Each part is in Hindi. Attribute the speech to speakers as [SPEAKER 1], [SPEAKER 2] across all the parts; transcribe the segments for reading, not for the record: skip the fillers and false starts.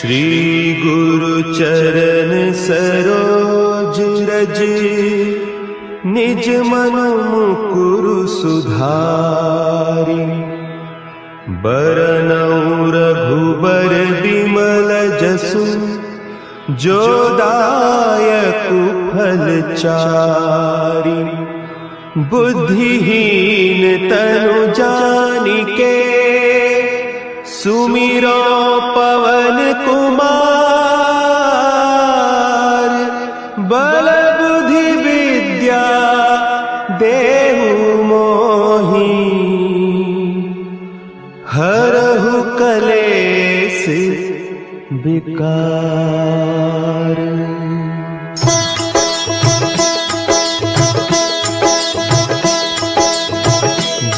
[SPEAKER 1] श्री गुरु चरण सरोज रज, निज मन मुकुरु सुधारि। बरनउँ रघुबर बिमल जसु, जो दायकु फल चारि। बुद्धिहीन तनु जानिके, सुमिरो पवन कुमार। बल बुद्धि विद्या देहु मोहि, हरहु कलेस विकार।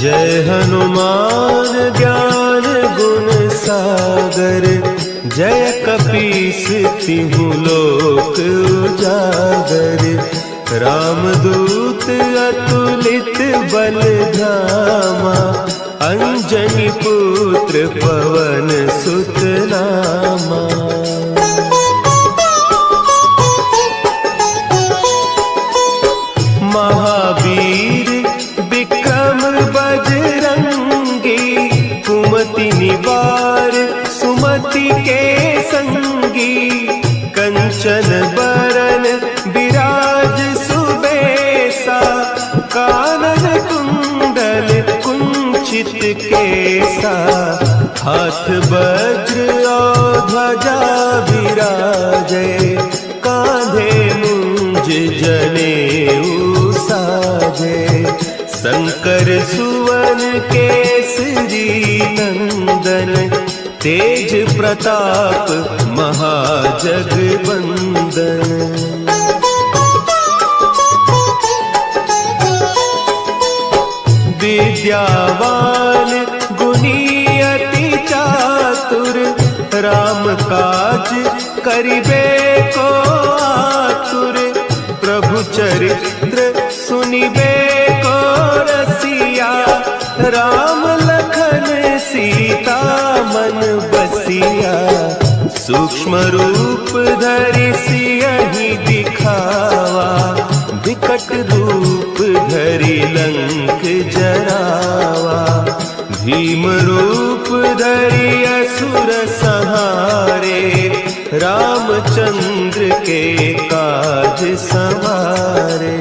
[SPEAKER 1] जय हनुमान ज्ञान गुण सागर, जय कपीस तिहु लोक उजागर। रामदूत अतुलित बल धामा, अंजनी पुत्र पवन सुत नामा। महावीर विक्रम बजरंगी, कुमति निवार सुमति के संगी। कंचन बरन विराज सुबेसा, कानन कुंडल कुंचित केसा। हाथ वज्र और ध्वजा विराजे, कांधे मूंज जनेऊ साजे। शंकर सुवन केसरी नंदन, तेज प्रताप महाजगवंदन। विद्यावान गुणी अति चातुर, राम काज करिबे को आतुर। प्रभु चरित्र सुनिबे को रसिया, राम लखन सीता मन बसिया। सूक्ष्म रूप धरि सियहि दिखावा, विकट रूप धरि लंक जरावा। भीम रूप धरि असुर संहारे, रामचंद्र के काज सवारे।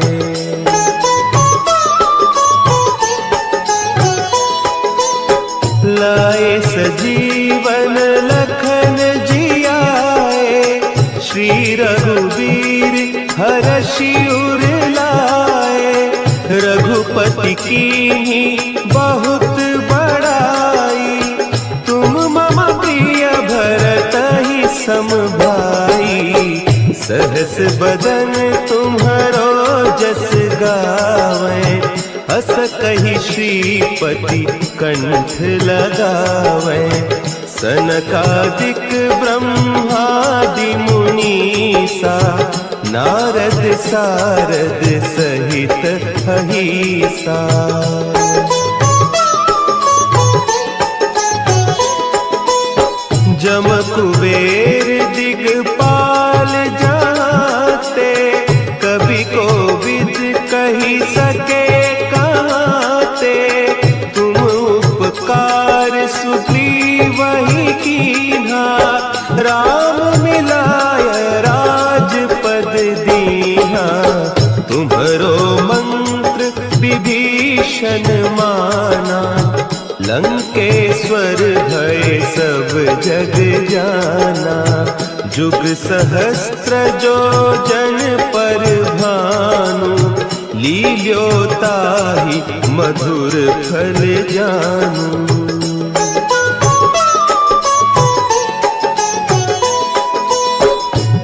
[SPEAKER 1] लाए सजीवन लखन जियाए, श्री रघुवीर हरषि उर लाए। रघुपति कीन्ही बहुत बड़ाई, तुम मम प्रिय भरतहि सम भाई। सहस बदन तुम्हरो जस गावें, हस कहि श्रीपति कंठ लगावें। सनकादिक ब्रह्मादि मुनीसा, नारद सारद सहित अहीसा। जम कुबेर दिगपाल जाते, कवि कोविद कहि सके कहते। तुम उपकार सुग्रीवहि कीन्हा, राम मिलाय राजपद दीन्हा। तुम्हरो मंत्र विभीषण माना, लंकेश्वर भय सब जग जाना। जुग सहस्त्र जो जन पर भानु, लील्योताहि मधुर फल जानू।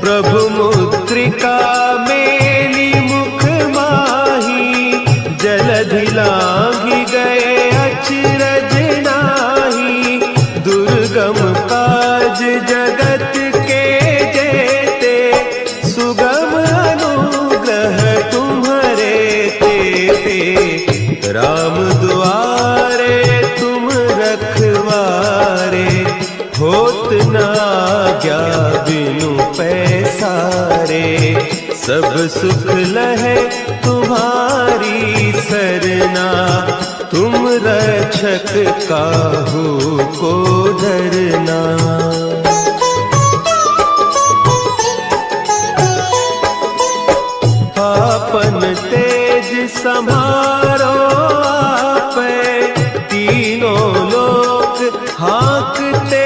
[SPEAKER 1] प्रभु मुद्रिका मेली मुख माही, जलधि लांघि गए अचरज नाही। दुर्गम काज जगत के जेते, सुगम अनुग्रह तुम्हरे तेते। राम दुआरे तुम रखवारे, होत न आज्ञा बिनु पैसारे। सब सुख लहे तुम्हारी सरना, तुम रक्षक काहू को डरना। आपन तेज समारो आपै, तीनों लोक हाँकते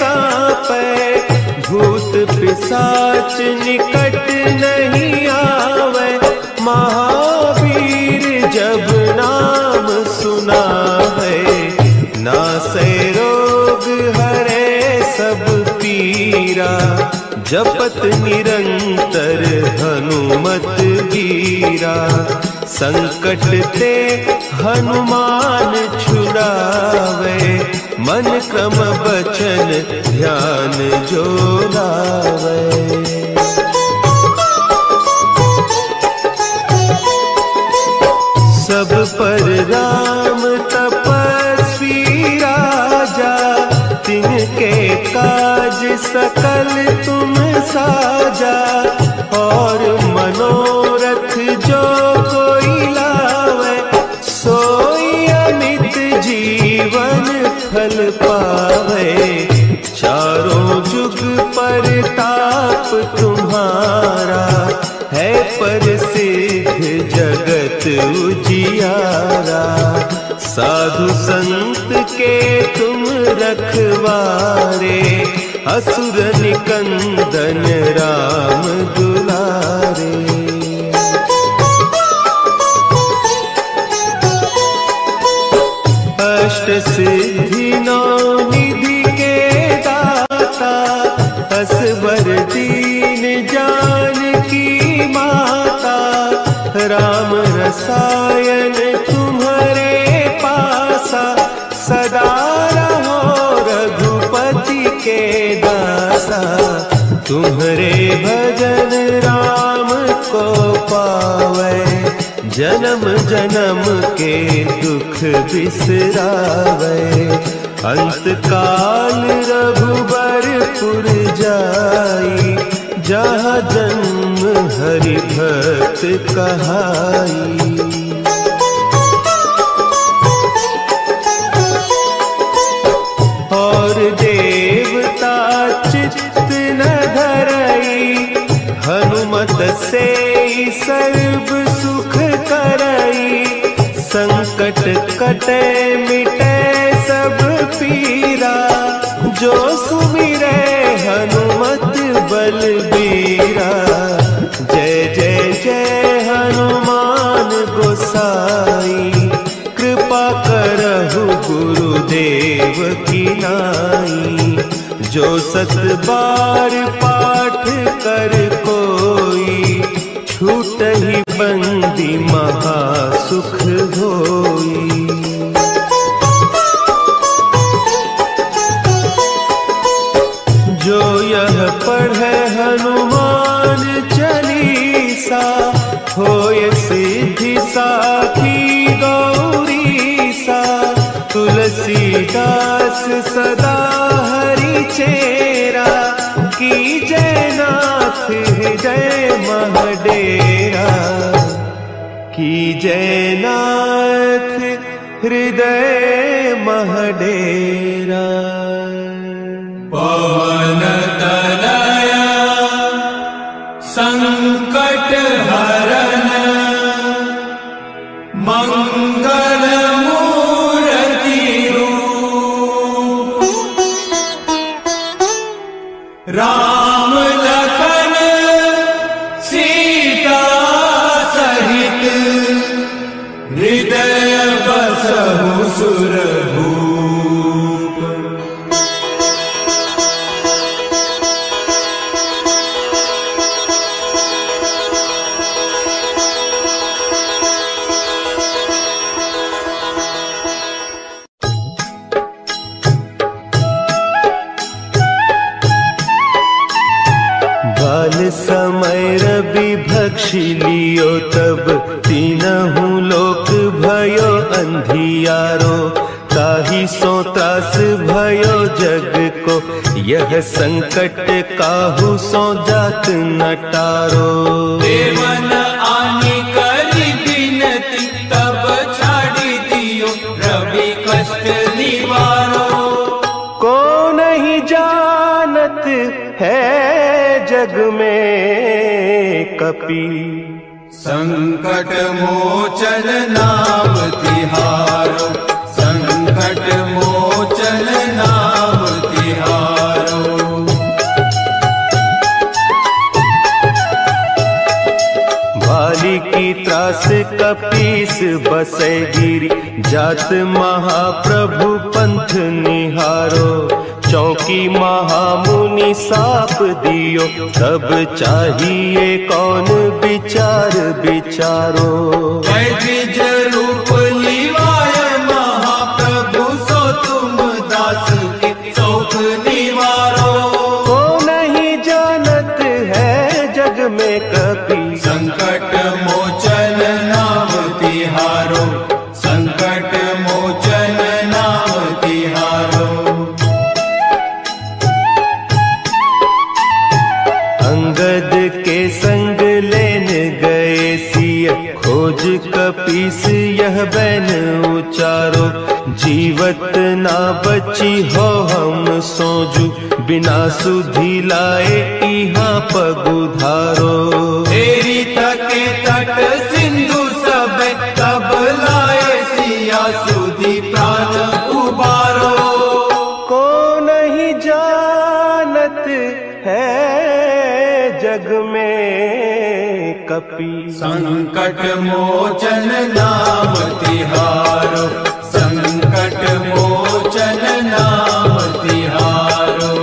[SPEAKER 1] कांपै। भूत पिशाच निकट नहीं आवे, महावीर जब नाम सुनावे। नासै रोग हरे सब पीरा, जपत निरंतर हनुमत वीरा। संकट ते हनुमान छुड़ावे, मन क्रम बचन ध्यान जो लावे। सब पर राम तपस्वी राजा, तिनके काज सकल तुम साजा। और मनोरथ जो कोई लावे, सोई अमित जीवन फल पावे। चारों जुग परताप तुम्हारा, है प्रसिद्ध जगत उजियारा। साधु संत के तुम रखवारे, असुर निकंदन राम दुलारे। अष्ट सिद्धि नौ निधि के दाता, असवर दीन जानकी माता। राम रसायन तुम्हारे पासा, सदा रहो रघुपति के दासा। तुम्हारे भजन राम को पावे, जन्म जन्म के दुख बिसरावे। अंत काल रघुबरपुर जाई, जहाँ जन्म हरि भक्त कहाई। और देवता चित्त न धरई, हनुमत से सर्व सुख करई। संकट कटे मिटे सब पीरा, जो सुमिरे हनुमत बलबीरा। जय जय जय हनुमान गोसाई, कृपा करहु गुरुदेव की नाई। जो सत बार पाठ कर कोई, छूटहि बंदी महासुख होई। जो यह पढ़े हनुमान चालीसा, होय सिद्धि साखी गौरीसा। तुलसीदास सदा हरि चेरा, की जय नाथ हृदय महडेरा। की जय नाथ हृदय महडेरा।
[SPEAKER 2] पवन तनया संकट हरन, मंगल मूर्ति रूप। राम लखन सीता सहित, हृदय बसहु सुरभूप।
[SPEAKER 1] समय रवि भक्षी लियो, तब तीनहु लोक भयो अंधियारो। ताहि सो त्रास भयो जग को, यह संकट काहू सो जात न टारो।
[SPEAKER 2] देवन आनी करी बिनती, तब छाड़ी दियो रवि कष्ट निवारो।
[SPEAKER 1] को नहीं जानत है जग में कपि,
[SPEAKER 2] संकट मोचन नाम तिहारो, संकट मोचन नाम तिहारो।
[SPEAKER 1] भाली की त्रास कपीस बसे गिरी, जात महाप्रभु पंथ निहारो। चौकी महामुनि साप दियो, तब चाहिए कौन विचार विचारो।
[SPEAKER 2] द्विज रूप लिवाय महाप्रभु, सो तुम दास के शोक निवारो।
[SPEAKER 1] को नहीं जानत है जग में कपि,
[SPEAKER 2] संकट मोचन नाम तिहारो, संकट मोचन नाम तिहारो।
[SPEAKER 1] अंगद के संग लेन गए सिय, खोज कपीस यह बैन उचारो। जीवत ना बची हो हम सोजू, बिना सुधि लाए इहाँ पगुधारो।
[SPEAKER 2] तेरी थके तट सिंधु सब, तब लाए सिया सुधि प्राण उबारो।
[SPEAKER 1] को नहीं जानत है जग में कपि,
[SPEAKER 2] संकट मोचन नाम तिहारो, संकट मोचन नाम तिहारो।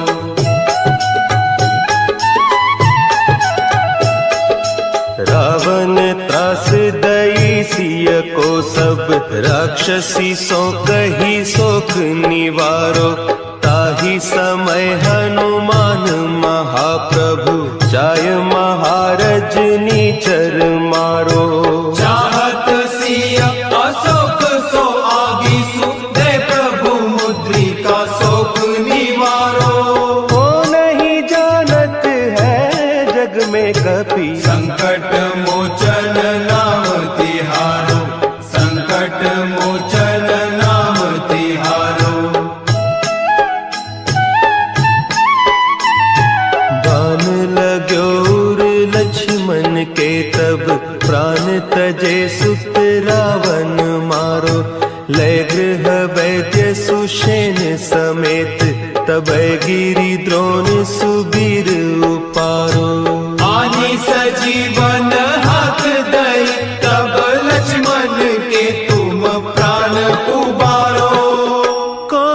[SPEAKER 1] रावण त्रास दई सिय को सब, राक्षसी सो कही सोख निवारो। ताहि समय हनुमान महाप्रभु, जाय महारज नीचर मारो।
[SPEAKER 2] चाहत सिया अशोक सो आगी सु, दे प्रभु मुद्रिका शोक निवारो।
[SPEAKER 1] को नहीं जानत है जग में कपि,
[SPEAKER 2] संकट मोचन नाम तिहारो, संकट मोचन नाम तिहारो।
[SPEAKER 1] बान लाग्यो उर लक्ष्मण के, तब प्राण तजे सुत रावण मारो। लय गृह वैद्य सुषेण समेत, तब गिरि द्रोण सुबीर उपारो।
[SPEAKER 2] आनी सजीवन हाथ दई, तब लक्ष्मण के तुम प्राण उबारो।
[SPEAKER 1] को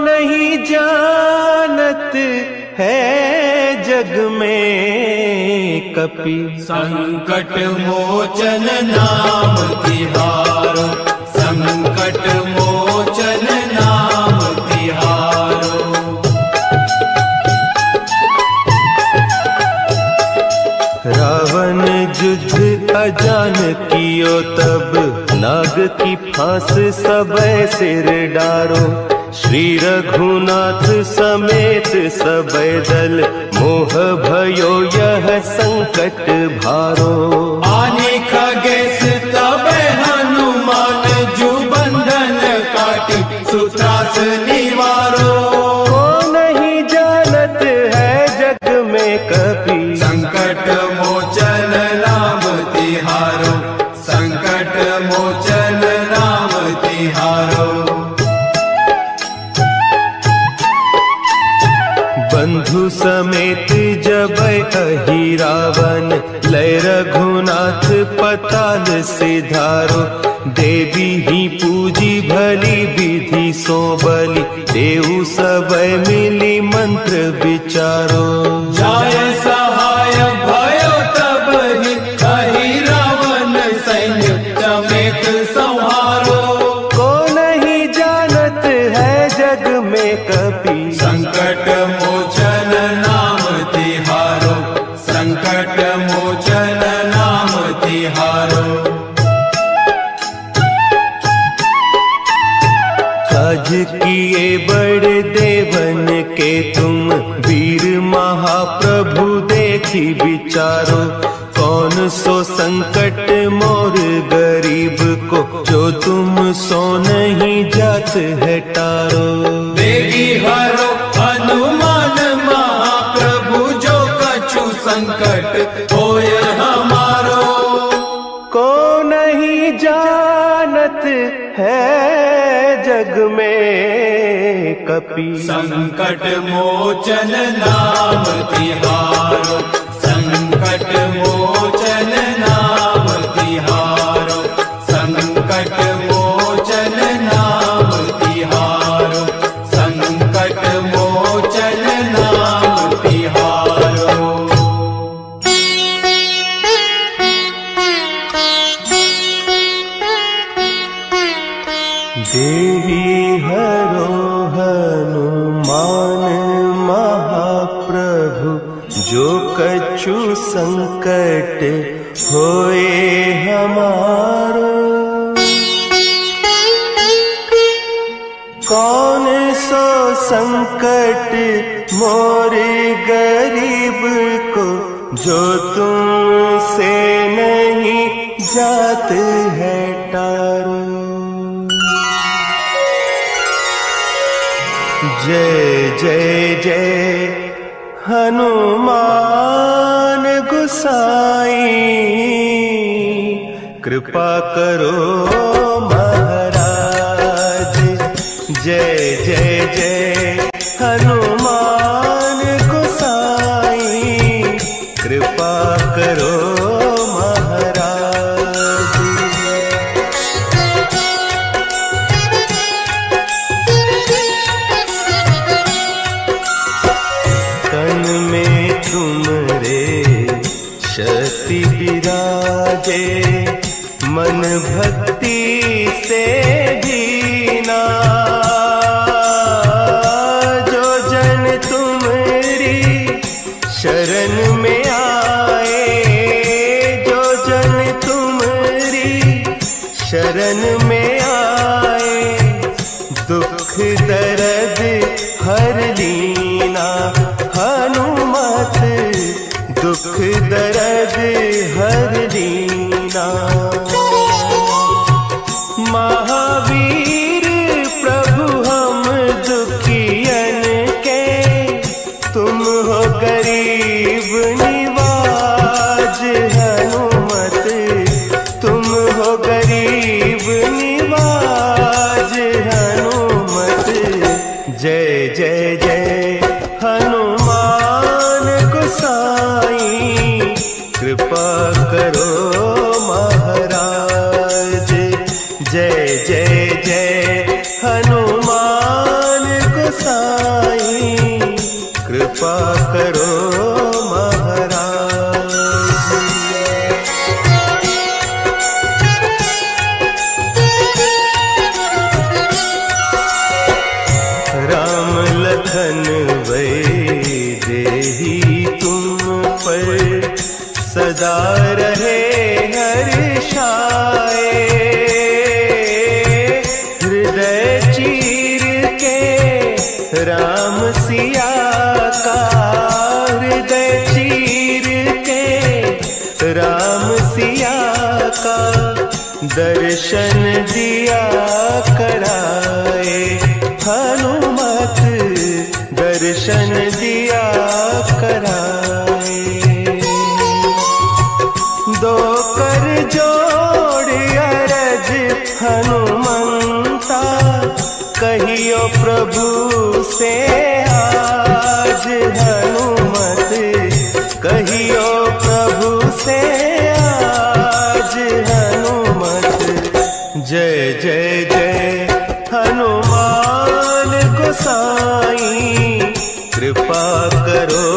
[SPEAKER 1] नहीं जानत है जग में कपि,
[SPEAKER 2] संकट मोचन नाम तिहारो, संकट मोचन नाम तिहारो।
[SPEAKER 1] रावण युद्ध अजान कियो, तब नाग की फांस सबे सिर डारो। श्री रघुनाथ समेत सबे दल, मोह भयो यह संकट भारो।
[SPEAKER 2] आने खगेश तब हनुमान, जो बंधन काटी सुत्रास निवारो।
[SPEAKER 1] को नहीं जानत है जग में कपि,
[SPEAKER 2] संकट मोचन नाम तिहारो, संकट मोचन नाम तिहारो।
[SPEAKER 1] बंधु समेत जब अहि रावण, लय रघुनाथ पताल सिधारो। देवी ही पूजी भली विधि सो बलि, देहु सब मिली मंत्र विचारो।
[SPEAKER 2] जाय सहाय भयो तब ही, अहि रावण सैन्य समेत संहारो।
[SPEAKER 1] को नहीं जानत है जग में कपि,
[SPEAKER 2] संकट मोचन नाम तिहारो, संकट मोचन नाम तिहारो।
[SPEAKER 1] विधि विचारो, कौन सो संकट मोर गरीब को, जो तुम सो नहीं जात है टारो।
[SPEAKER 2] बेगी हरो हनुमान महाप्रभु, जो कछु संकट होय हमारो।
[SPEAKER 1] को नहीं जानत है जग में कपि,
[SPEAKER 2] संकट मोचन नाम तिहारो, संकट मोचन नाम तिहारो, संकट मोचन नाम तिहारो, संकट मोचन नाम तिहारो।
[SPEAKER 1] देवी हरो हनुमान महाप्रभु, जो कछु संकट होए हमारो। कौन सो संकट मोर गरीब को, जो तुमसे नहीं जात है टारो। जय जय जय हनुमान गुसाई, कृपा करो महाराज। जय जय जय हनुमान गुसाई, कृपा करो महाराज। तन में तुमरे शक्ति विराजे, मन भक्ति से दीना। जो जन तुमरी शरण में आए, जो जन तुमरी शरण में आए, दुख दर्द हर लीना। हनुमत दुख दर्द हर लीना। महावीर प्रभु हम दुखियन के, तुम हो गरीब निवाज। हनुमत तुम हो गरीब निवाज। हनुमत जय जय जय हनुमान गोसाई, कृपा करो महाराज। जय जय जय हनुमान गोसाई, कृपा करो महाराज। राम लखन वैदेही तुम पर सदा रहे हर्षाए। हृदय चीर के राम सिया का, हृदय चीर के राम सिया का, दर्शन दिया कराए। हनुमत दर्शन दिया कराए। दो कर जोड़ अरज हनुमंता, कहियो प्रभु से आज। हनुमत कहियो प्रभु से आज। हनुमत जय जय जय हनुमान गोसाई, कृपा करो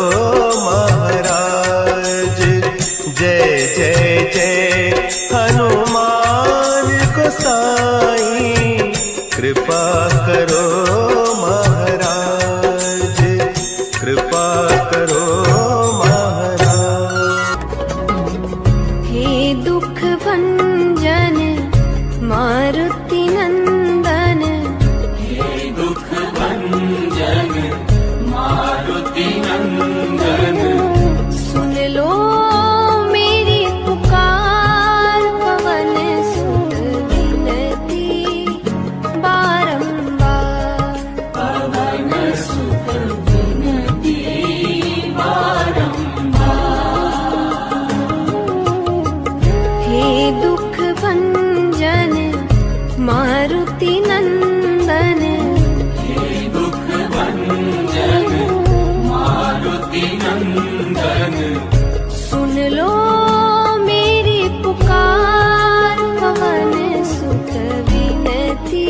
[SPEAKER 1] महाराज। जय जय जय हनुमान गोसाई, कृपा करो महाराज। कृपा करो महाराज।
[SPEAKER 3] हे दुख भंजन मारुति नंदन,
[SPEAKER 2] हे दुख भंजन मारुति नंदन,
[SPEAKER 4] सुत विनती
[SPEAKER 3] हे दुख भंजन मारुति नंदन,
[SPEAKER 2] हे दुख भंजन मारुति नंदन,
[SPEAKER 3] सुन लो मेरी पुकार, पवन सुत विनती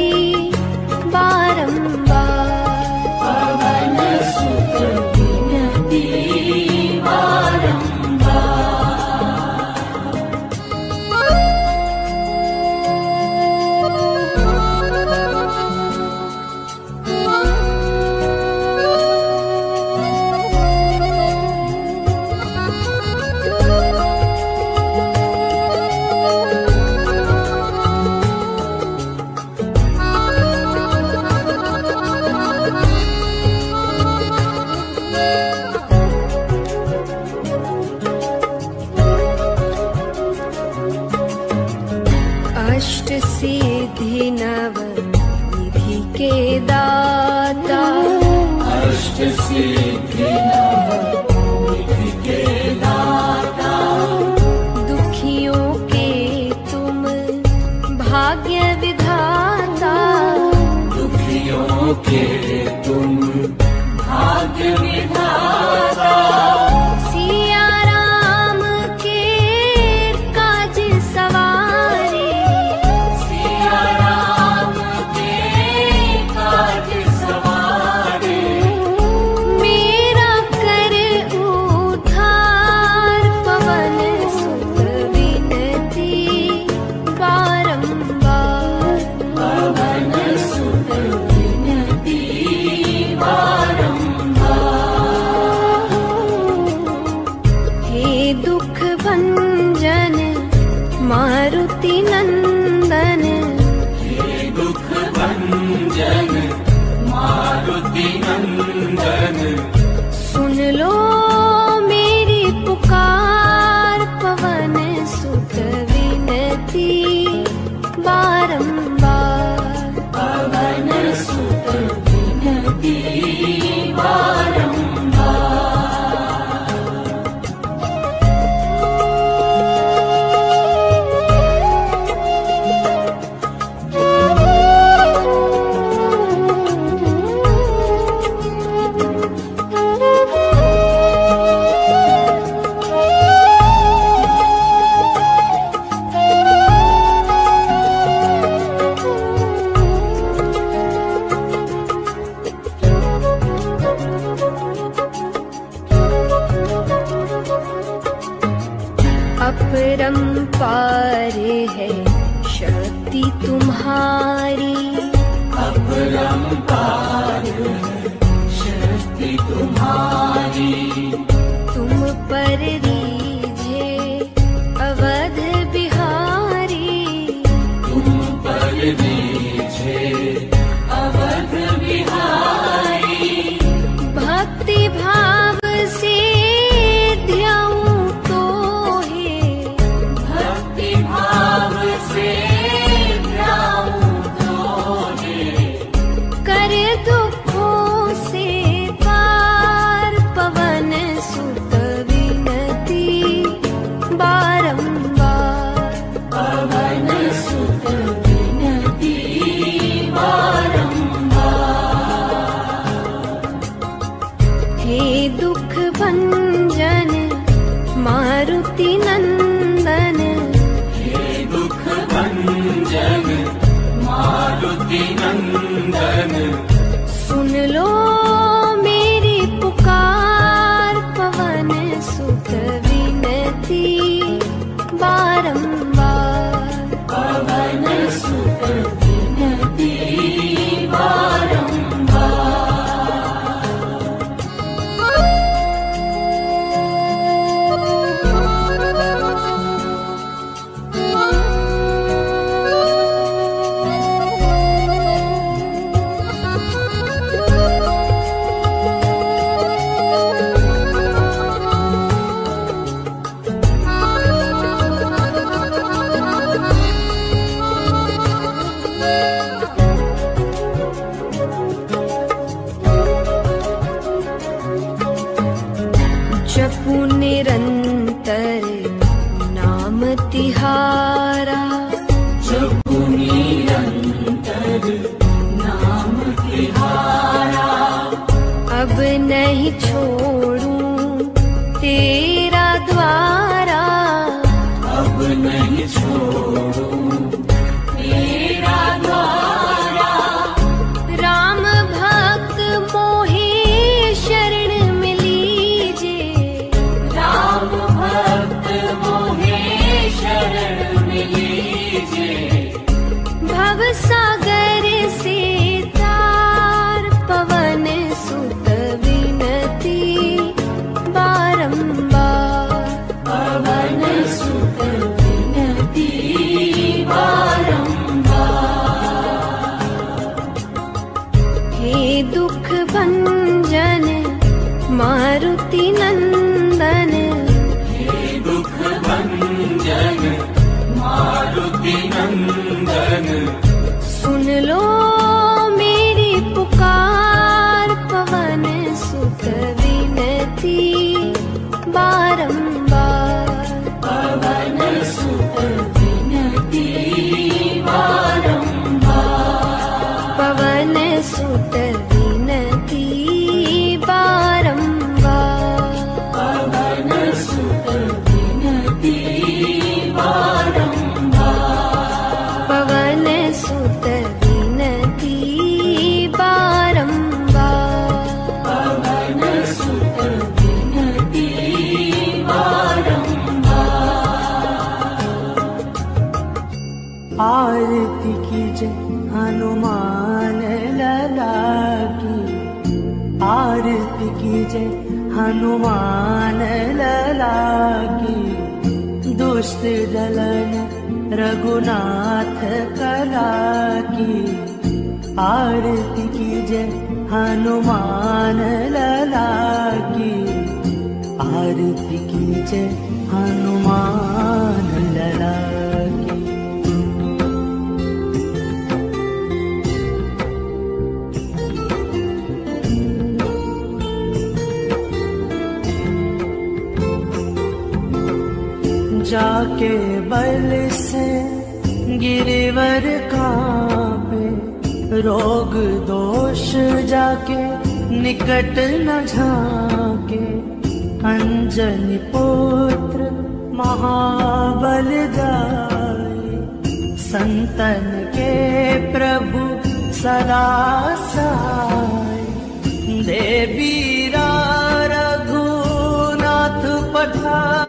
[SPEAKER 3] बारंबार।
[SPEAKER 4] पवन सुत विनती
[SPEAKER 3] अष्ट सिद्धि नव निधि के दाता,
[SPEAKER 4] अष्ट सिद्धि नवनिधि के दाता,
[SPEAKER 3] दुखियों के तुम भाग्य विधाता,
[SPEAKER 4] दुखियों के तुम भाग्य विधाता,
[SPEAKER 3] सिया राम के काज सवारे,
[SPEAKER 4] सिया राम के काज सवारे,
[SPEAKER 3] मेरा कर उद्धार, पवन सुत विनती बारंबार।
[SPEAKER 4] पवन सुत विनती
[SPEAKER 3] हे दुख भंजन मारुति नंदन,
[SPEAKER 2] हे दुख भंजन मारुति नंदन,
[SPEAKER 3] सुन लो मेरी पुकार, पवन सुत विनती बारंबार।
[SPEAKER 4] पवन सुत विनती
[SPEAKER 3] अपरंपार है शक्ति तुम्हारी,
[SPEAKER 4] अपरंपार शक्ति तुम्हारी,
[SPEAKER 3] तुम पर रीझे अवध बिहारी,
[SPEAKER 4] तुम पर रीझे अवध बिहारी,
[SPEAKER 3] भक्ति भाव से ध्याऊं तो है,
[SPEAKER 4] भक्ति भाव से ध्याऊं तोहे,
[SPEAKER 3] कर दुखों से पार, पवन सुत विनती बारंबार।
[SPEAKER 4] पवन सुत विनती
[SPEAKER 3] हे दुख भंजन मारुति नंदन,
[SPEAKER 2] हे दुख भंजन मारुति नंदन,
[SPEAKER 3] सुन लो मेरी पुकार, पवन सुत विनती बारंबार।
[SPEAKER 4] पवन सुत विनती
[SPEAKER 3] नहीं छोड़ूं तेरा द्वारा,
[SPEAKER 2] अब नहीं छोड़ूं तेरा द्वारा।
[SPEAKER 3] राम भक्त मोहे शरण में लीजिए,
[SPEAKER 2] राम भक्त मोहे शरण में लीजिए।
[SPEAKER 3] भव सागर से तार पवन सुत विनती बारंबार,
[SPEAKER 2] पवन सुत विनती बारंबार।
[SPEAKER 3] हे दुख भंजन मारुति नंदन,
[SPEAKER 2] हे दुख भंजन मारुति नंदन।
[SPEAKER 3] सुन लो मेरी पुकार पवन सुत विनती बारंबार,
[SPEAKER 2] पवन सुत विनती बारंबार।
[SPEAKER 3] पवन सुत विनती बारंबार,
[SPEAKER 2] पवन सुत विनती बारंबार।
[SPEAKER 3] पवन सुत विनती बारंबार।
[SPEAKER 2] पवन सुत विनती बारंबार।
[SPEAKER 5] आरती कीजय हनुमान लला की, आरती कीजय हनुमान लला की। दुष्ट दलन रघुनाथ कला की, आरती कीजय हनुमान लला की। आरती कीजय हनुमान लला की। जाके बल से गिरिवर कांपे, रोग दोष जाके निकट न झाके। अंजनी पुत्र महाबल दाई, संतन के प्रभु सदा सहाय। देवी रघुनाथ पठार,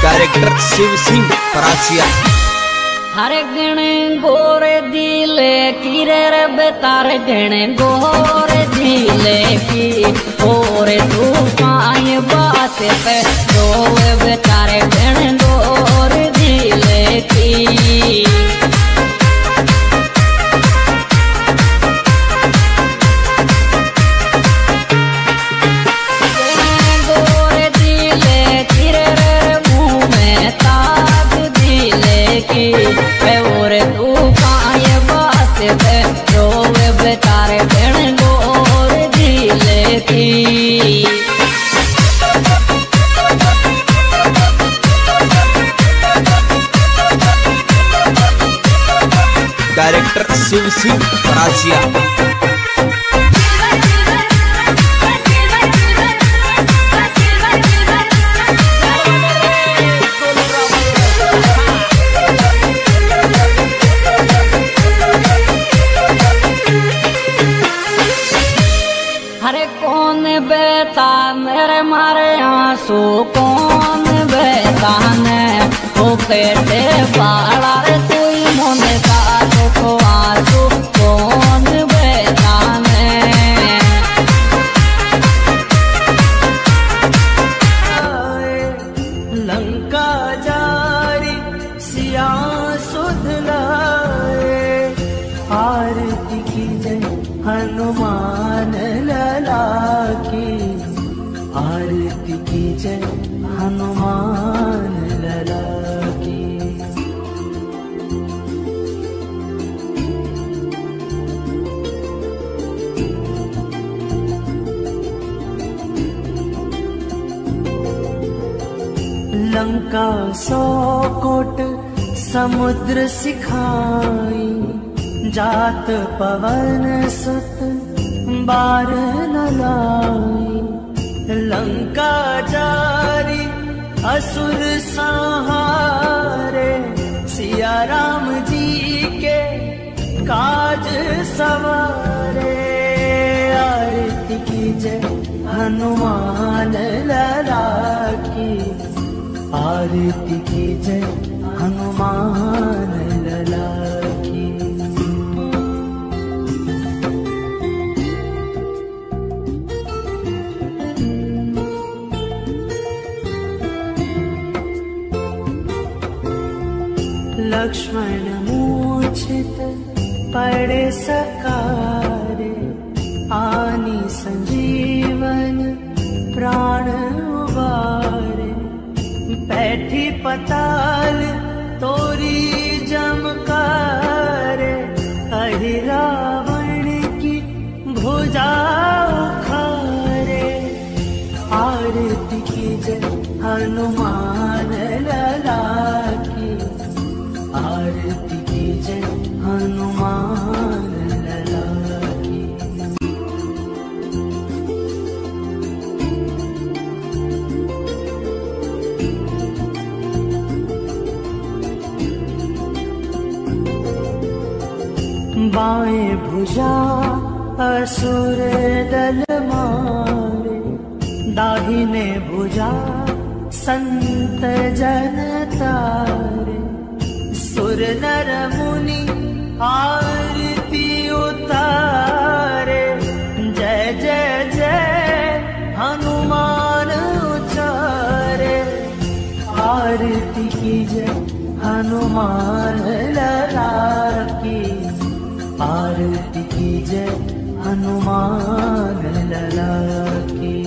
[SPEAKER 6] डायरेक्टर शिव सिंह परासिया।
[SPEAKER 7] हर गण गोरे दिले की रे बेतार गण गोरे दिले की। और तूफान बात पे रोए बेतार गण गोरे दिले की। और तूफान बात पे रोवे बेतारे गण गोर दिले की।
[SPEAKER 6] डायरेक्टर शिव सिंह परासिया।
[SPEAKER 7] अरे कौन बेता मेरे मारे आंसू, कौन बेता ने वो पेटे पाड़ा रे कोई मन का तो आंसू। कौन बेता ने
[SPEAKER 5] लंका जारी सिया सुध लाए। आरती कीजय हनुमान लला की, आरती कीजय हनुमान हनुमान लला की। लंका 100 कोट समुद्र सिखाई, जात पवन सुत बार न लाई। लंका जारी असुर संहारे, सिया राम जी के काज सवारे। आरती कीजय हनुमान लला की, आरती कीजय हनुमान लला की। लक्ष्मण मूर्छित पड़े सकारे, आनी संजीवन प्राण उबारे। बैठी पताल तोरी जमकारे, अहि रावण की भुजा उखारे। आरती कीजय हनुमान लला की, आरती कीजय हनुमान लला की। बाएं भुजा असुर दल मारे, दाहिने भुजा संत जन तारे। सुर नर मुनि आरती उतारे, जय जय जय हनुमान उचारे। आरती कीजय हनुमान लला की, आरती कीजय हनुमान लला की।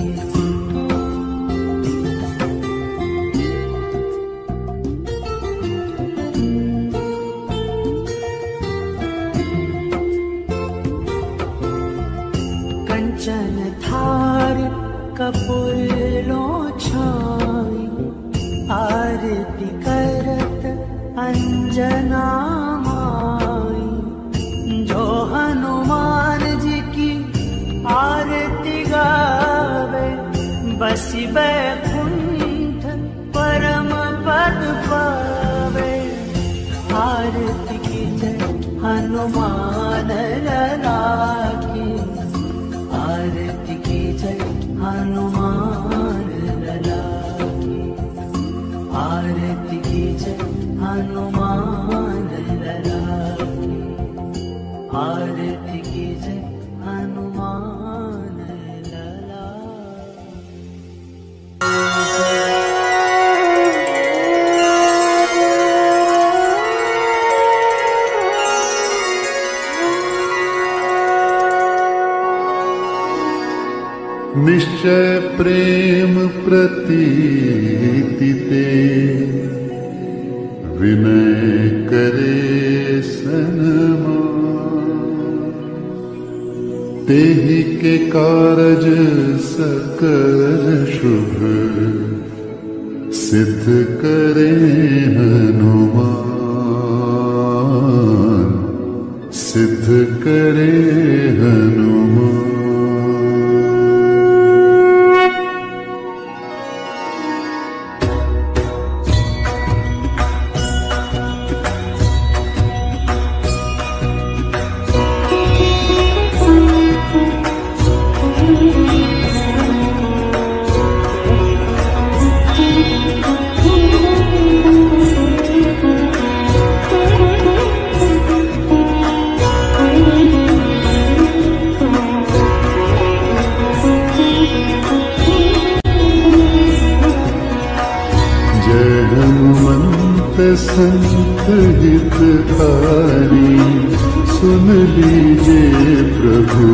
[SPEAKER 5] कंचन थार कपूर लो छाई, आरती करत अंजना माई। जो हनुमान जी की आरती गावे, बसी बैकुंठ परम पद पावे। आरती कीजय हनुमान लला की, आरती कीजय हनुमान लला की। आरती कीजय हनुमान लला की, आरती कीजय हनुमान लला।
[SPEAKER 8] निश्चय प्रेम प्रतीति ते, विनय करे सनमान। तेहि के कारज सकल शुभ, सिद्ध करे हनुमान। सिद्ध करे हनुमान। संत हितकारी, सुन लीजिए प्रभु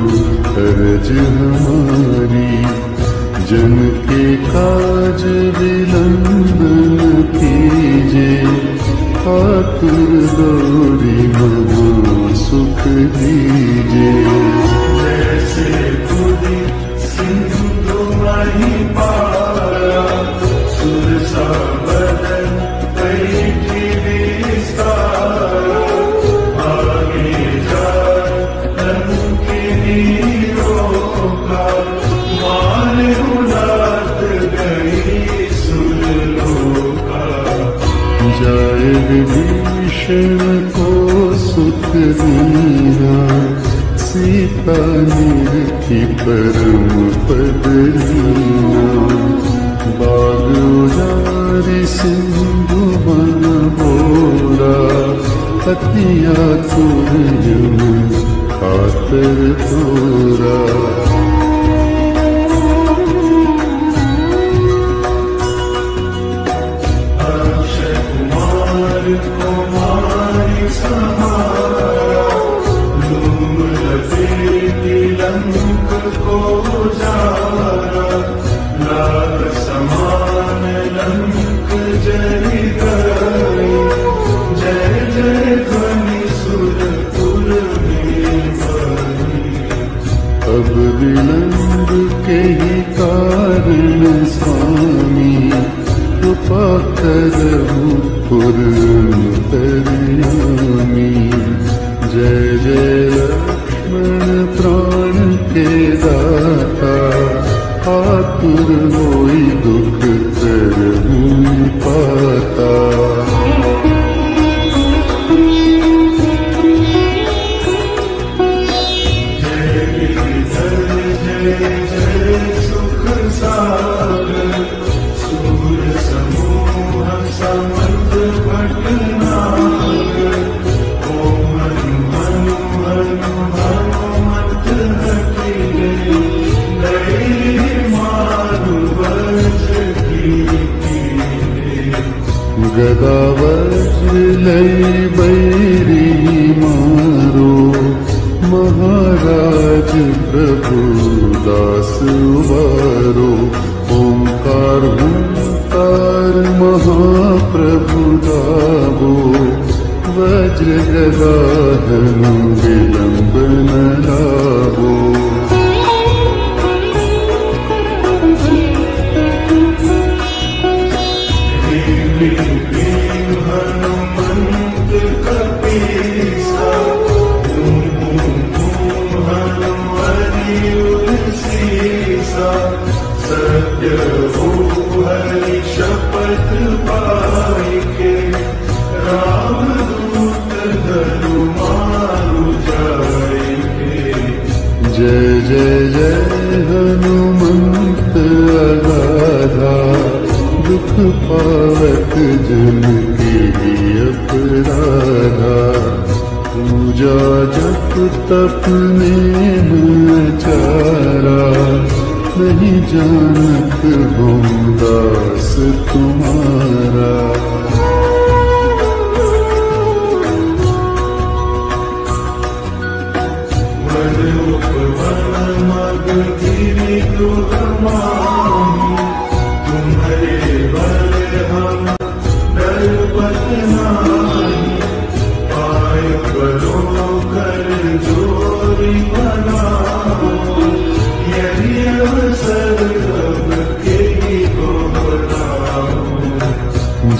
[SPEAKER 8] अर्ज हमारी। जन के काज विलंब न कीजे, आतुर दौड़ी मनो सुख दीजे।
[SPEAKER 1] जैसे खुदी सिंधु माही पारा, सुरसा बदन बैठी विस्तारा, आगे जा लंकिनी रोका, मान उलाट गई सुरलोका।
[SPEAKER 8] जाए विभीषण को सुख दीना, सीता निरखी परम पद लीना। बाग उजारि सिंधु बन बोरा, अतिया तुरयम खातर तोरा।
[SPEAKER 1] कुमारी समारा, लूम लपेटी लंक को जारा, लाल समान लंक जरी गई, जय जय ध्वनि सुरपुर में भरी।
[SPEAKER 8] अब विलंब के ही कारण स्वामी, कृपा करहु पुरंतर्यामी। जय जय लक्ष्मण प्राण के दाता, आतुर होई दुख करहु पाता।
[SPEAKER 1] जय गिरिधर जय जय सुख सागर, सूर समूह समर्थ भटनागर। ओम हनु हनु हनुमत हटि गई, लय मारु वज्र की।
[SPEAKER 8] गदा वज्र लय बैरी मारो, महाराज प्रभु दास उबारो। ओंकार हुंकार महाप्रभु गावो, वज्र गदा हनु विलंब न लावो।
[SPEAKER 1] हनुमंत कपीसा, तुम हनुमति उलसीसा। सत्य हो हरि शपथ पाई के, राम दूत धनु मारु जाएंगे।
[SPEAKER 8] जय जय जय हनुमंत अगाधा, दुख पावत जन के अपराधा। पूजा जप तप नेम चारा, नहीं जानत हो दास तुम्हारा।
[SPEAKER 1] वन उपवन मग गिरि दुर्गमानी, तुम्हारे बल हम डरबत नाही। पाय करो कर जोरी बनाओ, यदि अवसर अब के को बनाओ।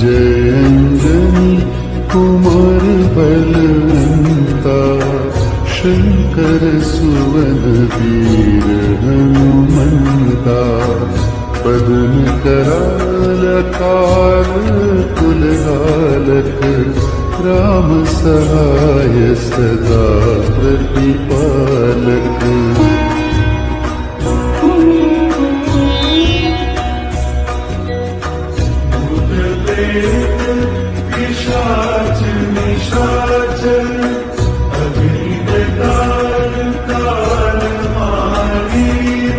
[SPEAKER 8] जय अंजनी कुमार बलवंता, शंकर सुवन वीर हनुमंता। पदन कराल काल कुलहालक, राम सहाय सदा प्रतिपालक।
[SPEAKER 1] भूत प्रेत पिशाच निशाचर, अग्नि बेताल काल मारी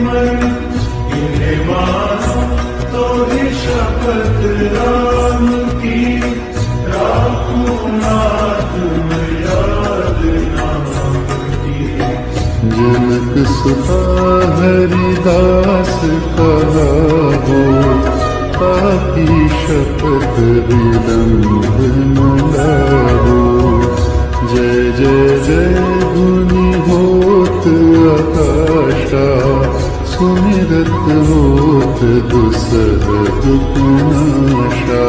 [SPEAKER 1] मन। इन्हें मानो तो ही शपथ राम की, राखू नाथ में याद नाम की।
[SPEAKER 8] जनक सुता हरिदास कहा, विलंब न लाहो। जय जय जय धुनि होत आकाशा, सुमिरत होत दुसह दुखनाशा।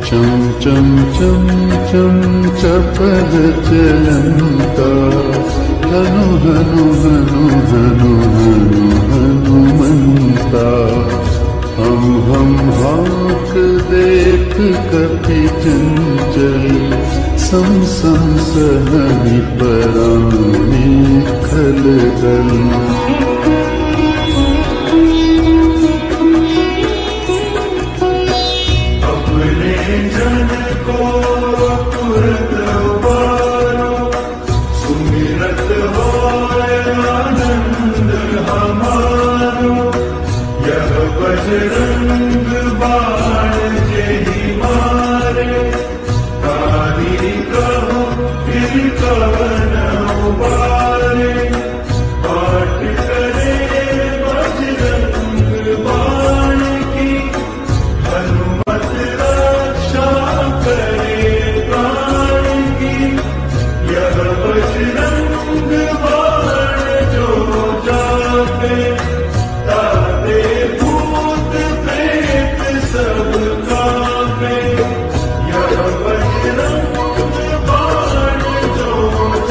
[SPEAKER 8] चम चम चम चम चपल चलंता, हनु हनु हनु हनु हनु हनुमंता। हम हाक देख कपि चंचल, सम सम सहनि परानी खलदल।
[SPEAKER 1] बजरंग बाण जही मारे, काली कहो फिर कवन उबारे। पाठ करे बजरंग बाण की, हनुमत रक्षा करे प्राण की। यह बजरंग बाण जो जापे, ताते भूत प्रेत सब कांपे। यह बजरंग बाण जो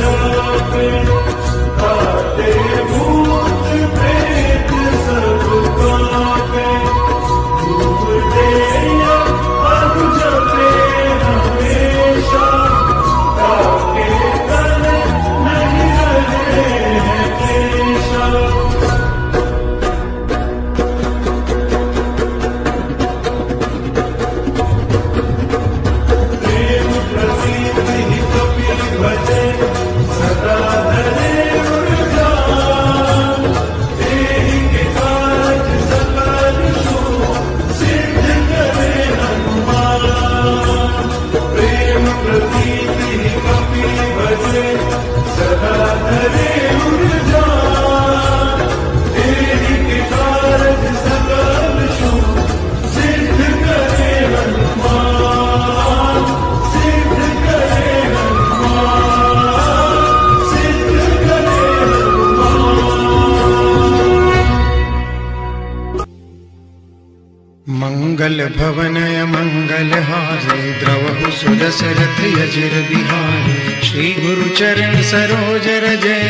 [SPEAKER 1] जापे, ताते भूत प्रेत सब कांपे। धूप दे या अग जपे हमेशा, ताके तन नहीं रहे क्लेशा।
[SPEAKER 9] मंगल भवनय मंगल हारे, द्रवहु सुदशरथ यजिर बिहारे। श्री गुरु चरण सरोज रजय,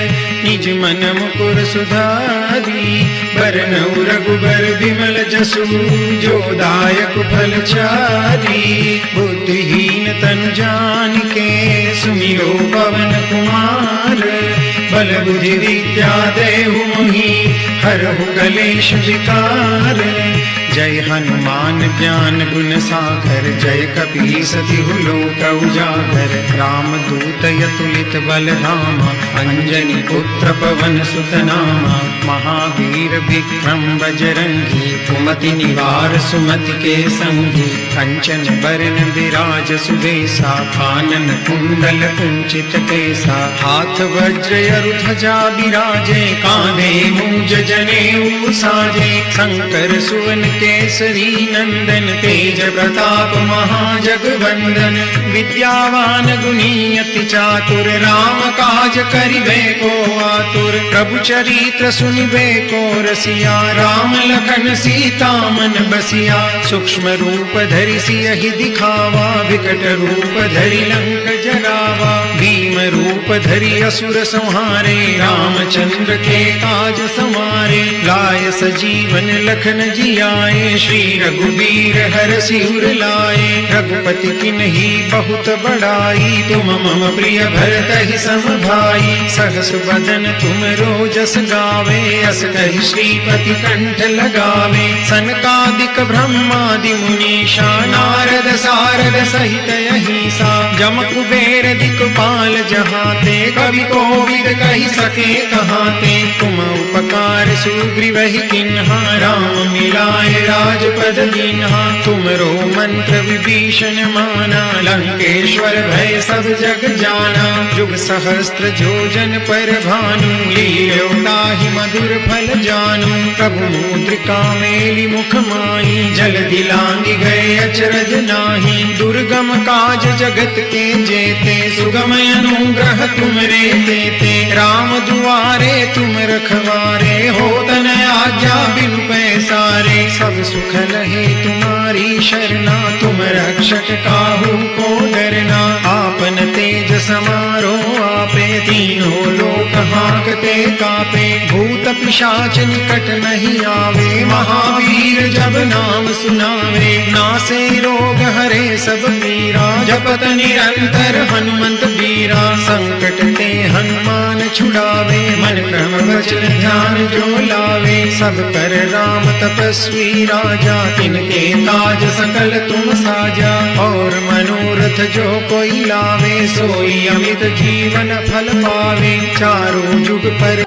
[SPEAKER 9] निज मन मुकुर सुधारी। बरनउँ रघुबर बिमल जसु, जो दायक फल चारी। बुद्धिहीन तनु जानिके, सुमिरो पवन कुमार। बल बुद्धि विद्या देहु मोहि, हरहु कलेश विकार। जय हनुमान ज्ञान गुण सागर, जय कपीस तिहु लोक उजागर। रामदूत अतुलित बल धामा, अंजनी पुत्र पवन सुत नामा। महावीर विक्रम बजरंगी, कुमति निवार सुमति के संगी। कंचन बरन विराज सुबेसा, कानन कुंडल कुंचित केसा। हाथ वज्र अरु ध्वजा बिराजे, कांधे मूंज जनेऊ साजे। शंकर सुवन केसरी नंदन, तेज प्रताप महाजगवंदन। विद्यावान गुणी अति चातुर, राम काज करिबे को आतुर। प्रभु चरित्र सुनिबे को रसिया, राम लखन सीता मन बसिया। सूक्ष्म रूप धरि सियहि दिखावा, विकट रूप धरि लंक जरावा। भीम रूप धरि असुर संहारे, रामचंद्र के काज संवारे। लाय सजीवन लखन जियाए, श्री रघुबीर हर सिर लाए। रघुपति किन्ही बहुत बड़ाई, तुम मम प्रिय भरतहि सम भाई। सहस बदन तुम रोजस गावे, अस कहि श्रीपति कंठ लगावे। सनकादिक ब्रह्मादि मुनीषा, नारद सारद सहित अहिसा। जम कुबेर दिक्पाल जहाते, कवि कोविद कहि सके कहाते। तुम उपकार सुग्रीवहि किन्हा, राम मिलाए राजपद दीन्हा। तुमरो मंत्र विभीषण माना, लंकेश्वर भय सब जग जाना। जुग सहस्त्र जोजन पर भानु, लील्यो ताहि मधुर फल जानू। प्रभु मुद्रिका मेलि मुख माई, जल्दी लांघि गए अचरज नाही। दुर्गम काज जगत के जेते, सुगम अनुग्रह तुमरे तेते। राम दुआरे तुम रखवारे, होत न आज्ञा बिनु पैसारे। सब सुख लहे तुम्हारी शरणा, तुम रक्षक काहू को डरना। आपन तेज समारो आपे, तीनों लोक हांकते कापे। भूत पिशाच निकट नहीं आवे, महावीर जब नाम सुनावे। नासे रोग हरे सब पीरा, जपत निरंतर हनुमंत बीरा। संकट ते हनुमान छुड़ावे, मन क्रम वचन ध्यान जो लावे। सब पर राम तपस्वी राजा, तिनके काज सकल तुम साजा। और मनोरथ जो कोई लावे, सोई अमित जीवन फल पावे। चारों जुग पर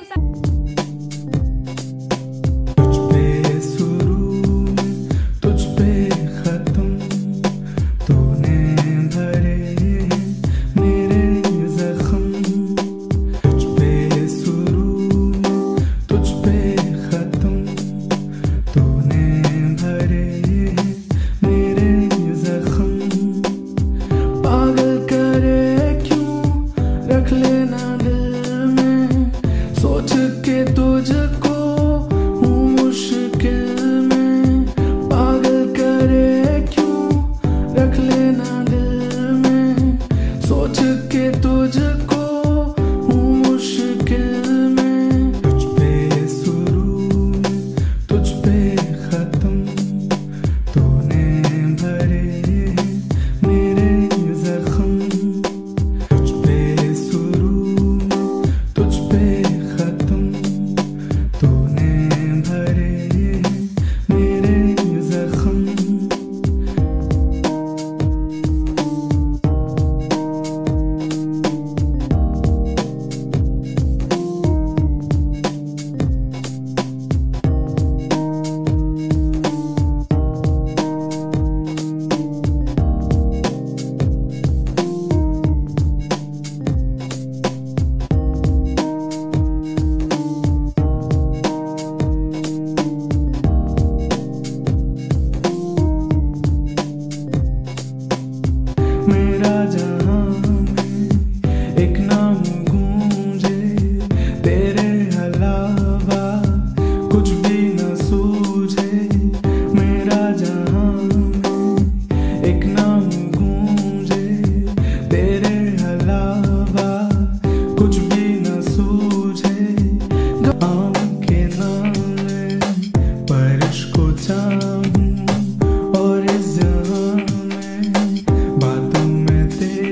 [SPEAKER 10] और इस जहां में बातों में तेरे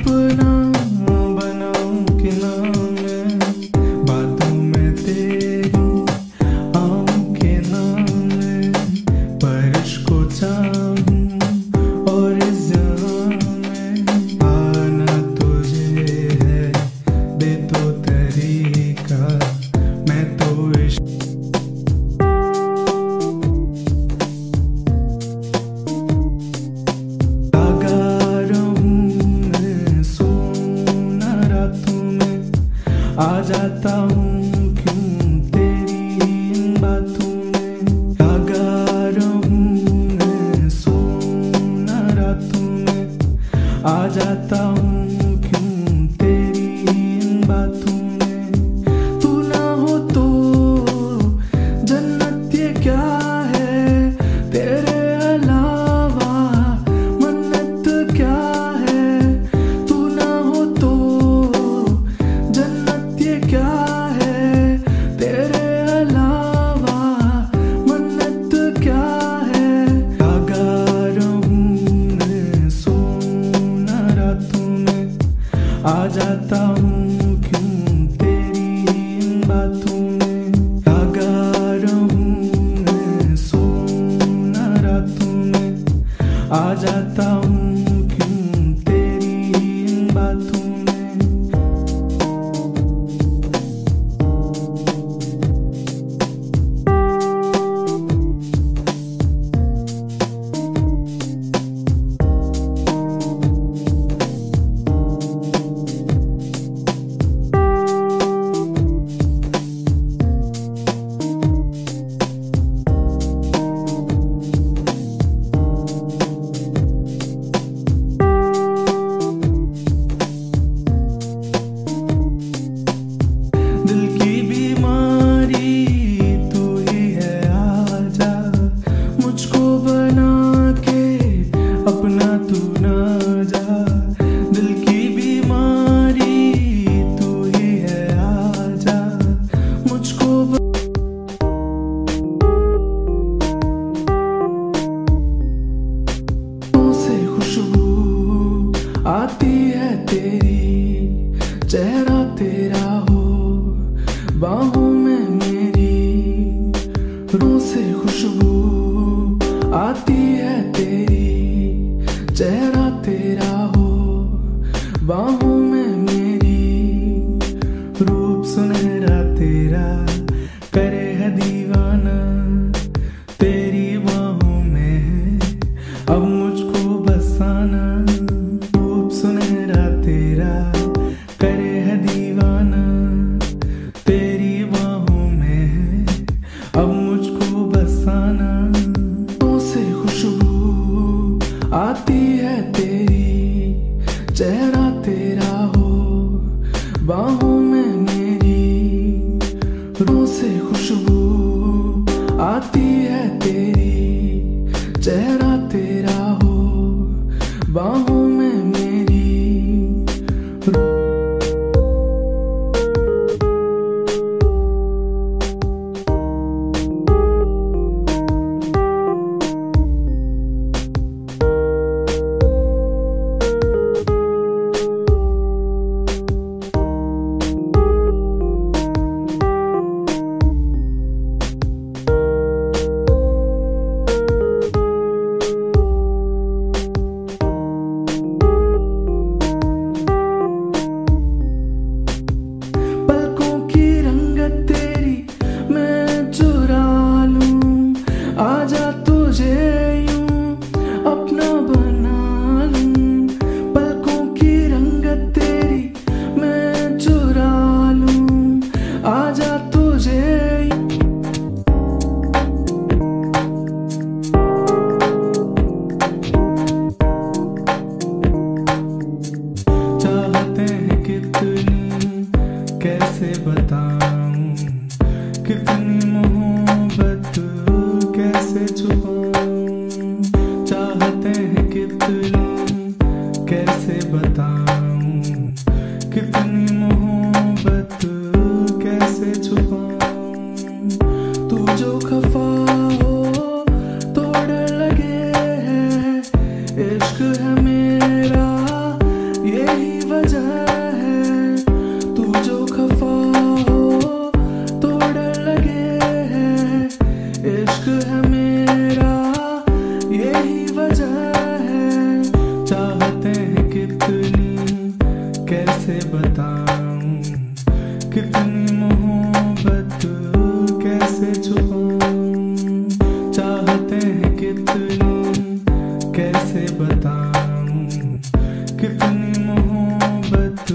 [SPEAKER 10] अपना बनाऊं कि ना मैं, बातों में तेरी आऊं कि ना मैं, बारिश को चाहूं और इस जहां में आना तुझे है, दे तो तरीका मैं तो इश्क आ जाता हूँ क्यों तेरी इन बातों में, लगा रहूं मैं सोना रातों में, आ जाता हूँ क्यों तेरी इन बातों में। तू ना हो तो जन्नत ये क्या है, तेरे अलावा मन्नत क्या है। तू ना हो तो ये क्या है, तेरे अलावा मन्नत क्या है। लगा रहूं मैं सोना रातों में, आ जाता हूँ क्यों तेरी इन बातों में, लगा रहूं मैं सोना रातों में, आ जाता हूँ क्यों तेरी इन बातों में। दिल की बीमारी तू ही है, आजा मुझको बना के अपना तू ना जा। दिल की बीमारी तू ही है, आजा मुझको से खुशबू आती है तेरी, चेहरा तेरा हो बाहों में मेरी, रूह से खुशबू आती है तेरी, चेहरा तेरा हो बाहों में मेरी, रूप सुनहरा तेरा करे है दीवाना, तेरी बाहों में है अब मुझको बसाना। रूप सुनहरा तेरा करे है दीवाना, तेरी बाहों में है अब मुझको बसाना। तो से खुशबू आती है तेरी, चेहरा तेरा हो बाहों में मेरी, रूह से खुशबू आती है तेरी, चेहरा तेरा हो बाहों में मेरी। इतनी मोहब्बत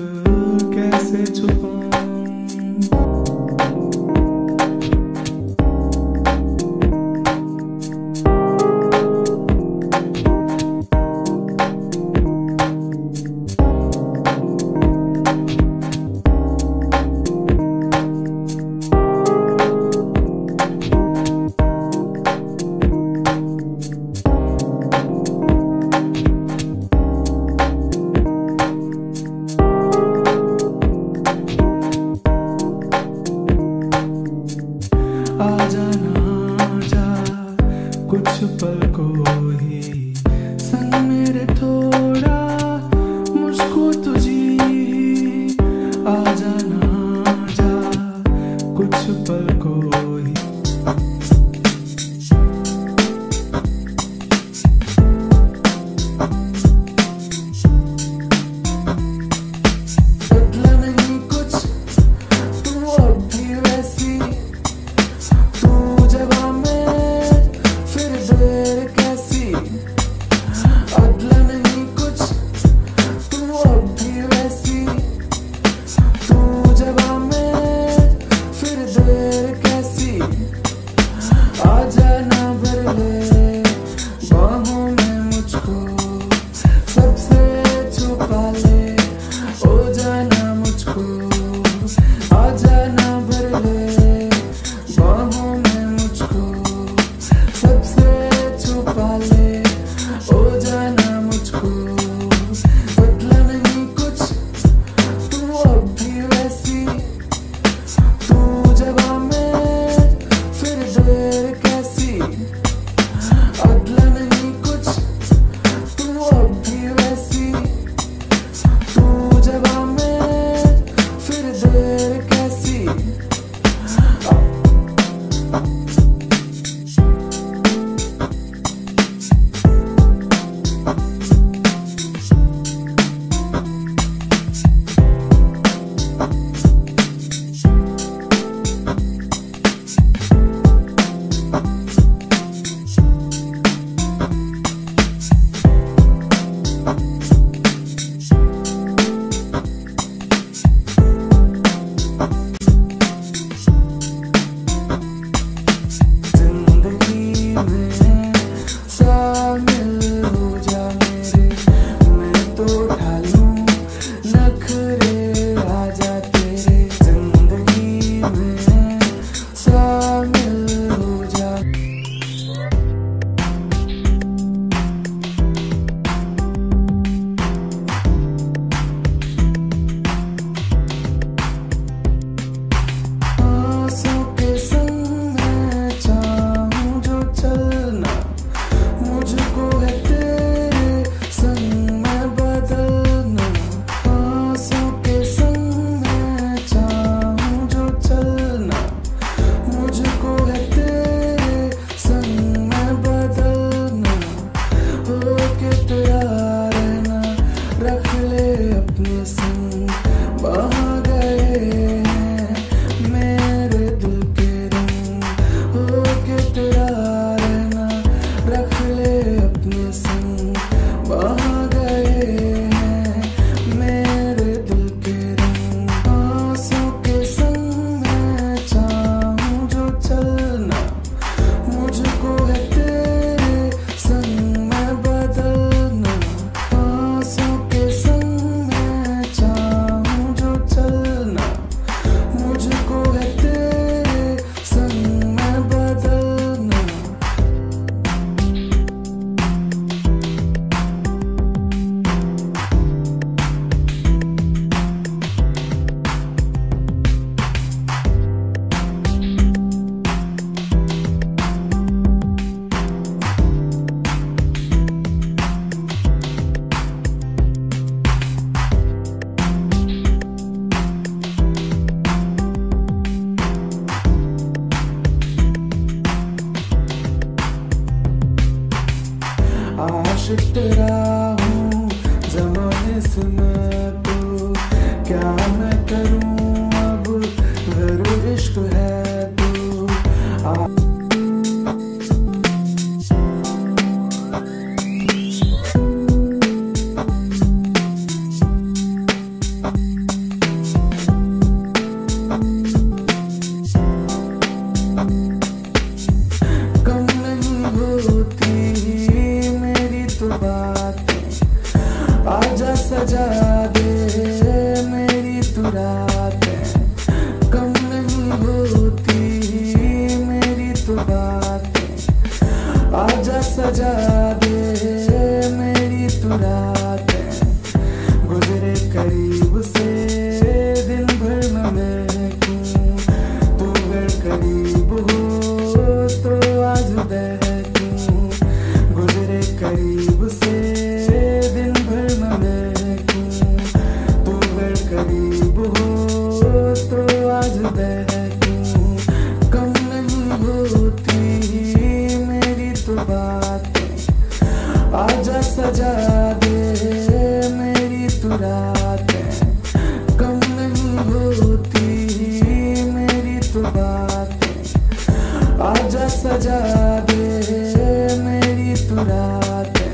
[SPEAKER 10] कैसे छुपाऊं। आजा ना जा कुछ पल को ही संग मेरे थोड़ा मुझको तुझी। आजा ना जा कुछ पल को ही। बदला नहीं कुछ तू अब भी वैसी, जवाब में फिर देर कैसी। अदला नहीं कुछ तू अब भी वैसी, तू जवाब में फिर देर कैसी। आजा ना भर ले बाहों में मुझको, सबसे छुपा ले ओ जाना मुझको। आजा ना भर ले बाहों में मुझको, सबसे छुपा ले ओ जाना मुझको। बदला नहीं कुछ तू अब भी वैसी, तू जवाब में फिर देर कैसी। अदला नहीं कुछ तू अब भी वैसी, तू जवाब में फिर देर कैसी। जिंदगी में शामिल हो जा मेरे, मैं तो ढालूं नखरे आजा तेरे। जिंदगी में शामिल हो जा। आंसू के संग मैं चाहूं जो चलना, मुझको है तेरे संग में बदलना। आंसू के संग मैं चाहूं जो चलना, मुझको है तेरे संग में बदलना। हो के तेरा रहना रख ले अपने संग, बहा गए हैं मेरे दिल के रंग। हो के तेरा रहना रख ले अपने संग, बहा गए हैं मेरे दिल के रंग। आंसू के संग मैं चाहूं जो चलना, मुझको है तेरे संग में बदलना। आंसू के संग मैं चाहूं जो चलना, मुझको है तेरे संग में बदलना। आशिक तेरा हूँ ज़माने से मैं तो, क्या मैं करूँ अब घर इश्क है तो। आजा सजा दे मेरी तू रातें, कम नहीं होती मेरी तू बातें। आजा सजा दे मेरी तू रातें, गुजरे करीब से दिन भर में मैं क्यों, तू अगर करीब हो तो आज बहकूं। गुजरे करीब से दिन भर में मैं क्यों, तू अगर करीब हो तो आज बहकूं। कम नहीं होती मेरी तो बातें, आजा सजा दे मेरी तू रातें, कम नहीं होती मेरी तू बातें। आजा सजा दे मेरी तू रातें।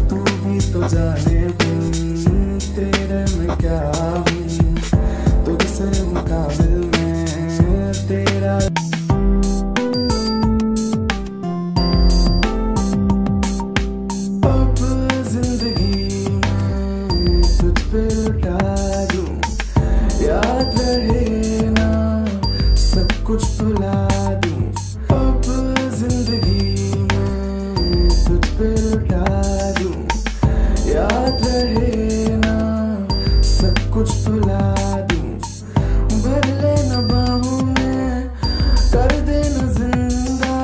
[SPEAKER 10] तू भी तो जाने तेरे में क्या हूँ, तुझसे मुकाबिल में तेरा। अब जिंदगी में तुझ पे लुटा दूं, याद रहे ना सब कुछ भुला दूं। अब जिंदगी में तुझ पे लुटा दूं, याद रहे ना सब कुछ भुला दूं। भर लेना बाहों में, कर देना जिंदा,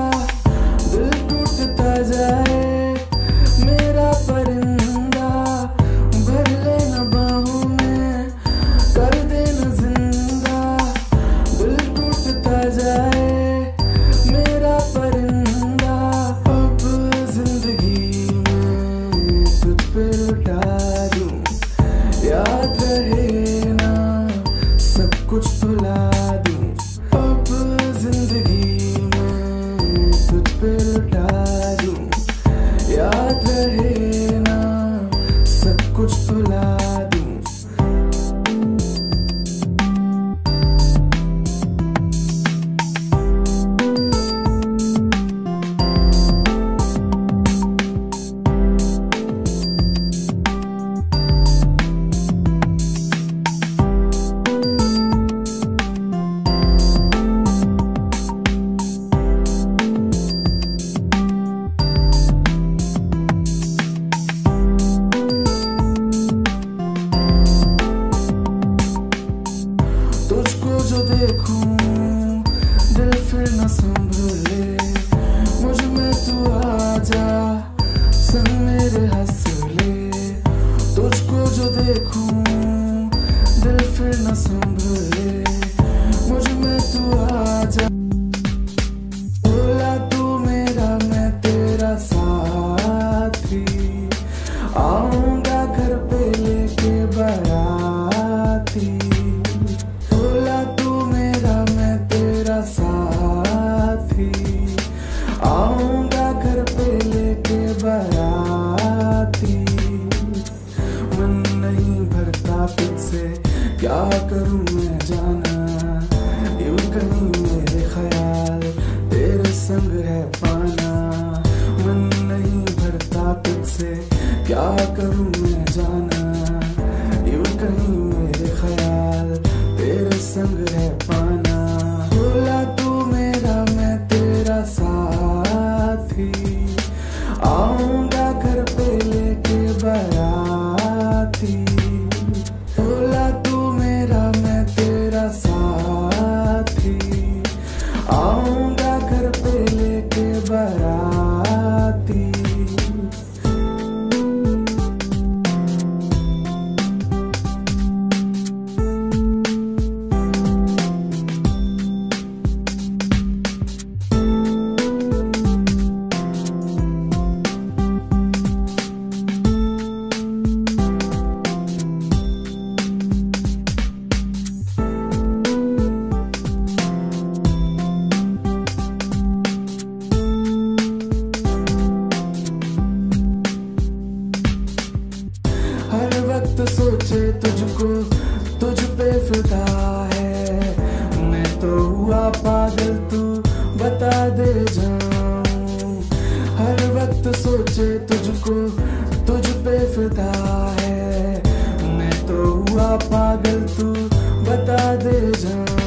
[SPEAKER 10] दिल टूटता जाए मेरा परिंदा। भर लेना बाहों में, कर देना जिंदा, दिल टूटता जाए मेरा परिंदा। अब जिंदगी में तुझ पे लुटा दूं, याद रहे ना सब कुछ भुला दूं। अब जिंदगी में तुझ पे लुटा दूं, याद रहे ना सब कुछ भुला दूं। तुझको जो देखूं दिल फिर न संभले, मुझ में तू आजा संग मेरे हंस ले। तुझको जो देखूं दिल फिर न संभले, मुझ में तू आजा। बोला तू मेरा मैं तेरा साथी, आऊंगा घर पे लेके बाराती। बोला तू मेरा मैं तेरा साथी, आऊंगा घर पे लेके बाराती। मन नहीं भरता तुझसे क्या करूं मैं जाना, यूं कहीं मेरे ख्याल तेरे संग है पाना। मन नहीं भरता तुझसे क्या करूं मैं जाना, यूं कहीं मेरे ख्याल तेरे संग है पाना। बोला तू मेरा मैं तेरा साथी, आऊंगा घर पे लेके बाराती। बोला तू मेरा मैं तेरा साथी, आऊंगा घर पे लेके बाराती। जाऊं। हर वक्त सोचे तुझको, तुझ पे फिदा है। मैं तो हुआ पागल, तू बता दे जाऊं।